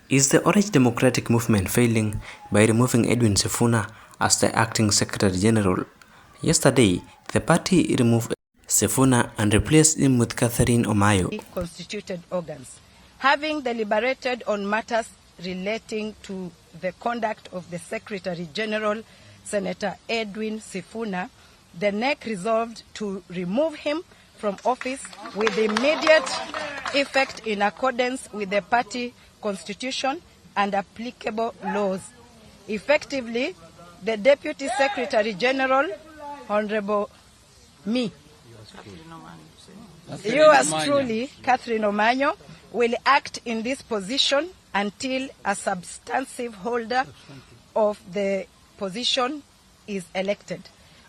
Is the Orange Democratic Movement failing by removing Edwin Sifuna as the acting Secretary General? Yesterday, the party removed Sifuna and replaced him with Catherine Omayo. Constituted organs, having deliberated on matters relating to the conduct of the Secretary General, Senator Edwin Sifuna, the NEC resolved to remove him from office with immediate effect in accordance with the party constitution and applicable laws. Effectively, the Deputy Secretary General, Honorable me, yours truly, Catherine Omayo, will act in this position until a substantive holder of the position is elected.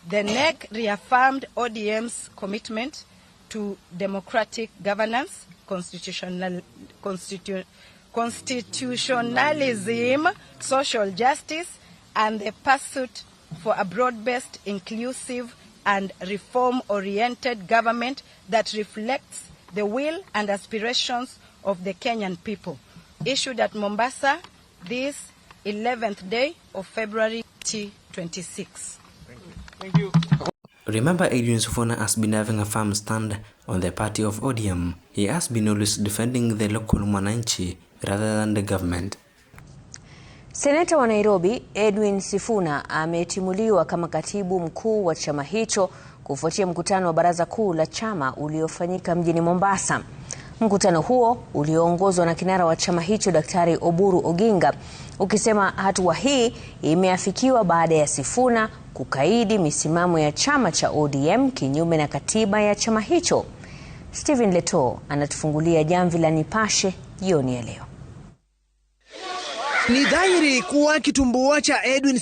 The NEC reaffirmed ODM's commitment to democratic governance, constitutionalism, social justice, and the pursuit for a broad-based, inclusive, and reform-oriented government that reflects the will and aspirations of the Kenyan people. Issued at Mombasa this 11th day of February 2026. Thank you. Remember, Edwin Sifuna has been having a firm stand on the party of ODM. He has been always defending the local mwananchi rather than the government. Seneta wa Nairobi Edwin Sifuna ametimuliwa kama katibu mkuu wa chama hicho kufuatia mkutano wa baraza kuu la chama uliofanyika mjini Mombasa. Mkutano huo ulioongozwa na kinara wa chama hicho Daktari Oburu Oginga ukisema hatua hii imeafikiwa baada ya Sifuna kukaidi misimamo ya chama cha ODM kinyume na katiba ya chama hicho. Stephen Leto anatufungulia jamvi la Nipashe jioni ya leo. Ni dhahiri kuwa kitumbua cha Edwin